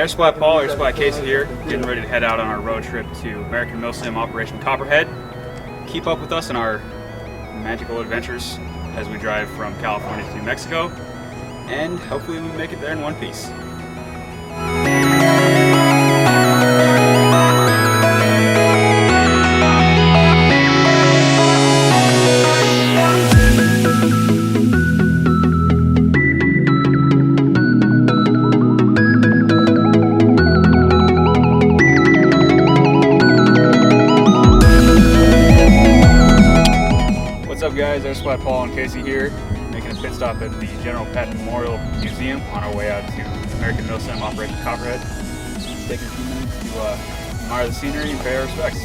AirSplat Paul, AirSplat Casey here, getting ready to head out on our road trip to American MilSim Operation Copperhead. Keep up with us in our magical adventures as we drive from California to New Mexico, and hopefully we make it there in one piece. What's up guys, AirSplat Paul and Casey here, making a pit stop at the General Patton Memorial Museum on our way out to American MilSim Operation Copperhead. Taking a few minutes to admire the scenery and pay our respects.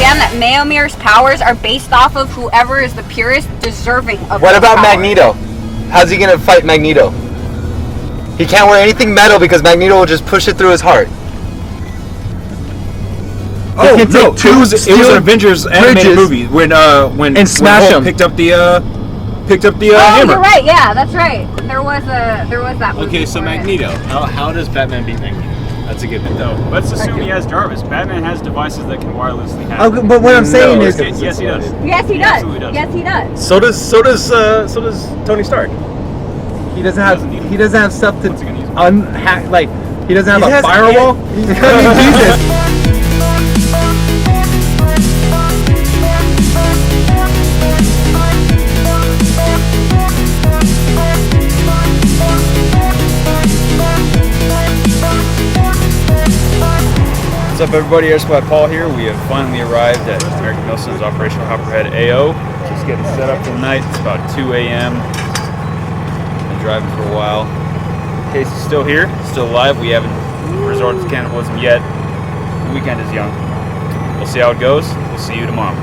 That Maeomir's powers are based off of whoever is the purest deserving of What about powers. Magneto? How's he gonna fight Magneto? He can't wear anything metal because Magneto will just push it through his heart. Oh no! It was an Avengers animated movie when smash Hulk him. picked up the Oh, hammer. you're right. Yeah, that's right. There was that movie. Okay, so for it. Magneto. How does Batman beat Magneto? That's a good one. No, let's assume he has Jarvis. Batman has devices that can wirelessly hack. Oh, but what I'm saying is, Yes, he does. Yes, he does. absolutely does. Yes, he does. So does Tony Stark. he doesn't have stuff to What's he gonna use? unhack. Like he doesn't have He a has- firewall. he- I mean, Jesus. What's up everybody, AirSplat Paul here. We have finally arrived at American MilSim's Operation Copperhead AO. Just getting set up for the night. It's about 2 a.m. Been driving for a while. Casey's still here, still alive. We haven't resorted to cannibalism yet. The weekend is young. We'll see how it goes. We'll see you tomorrow.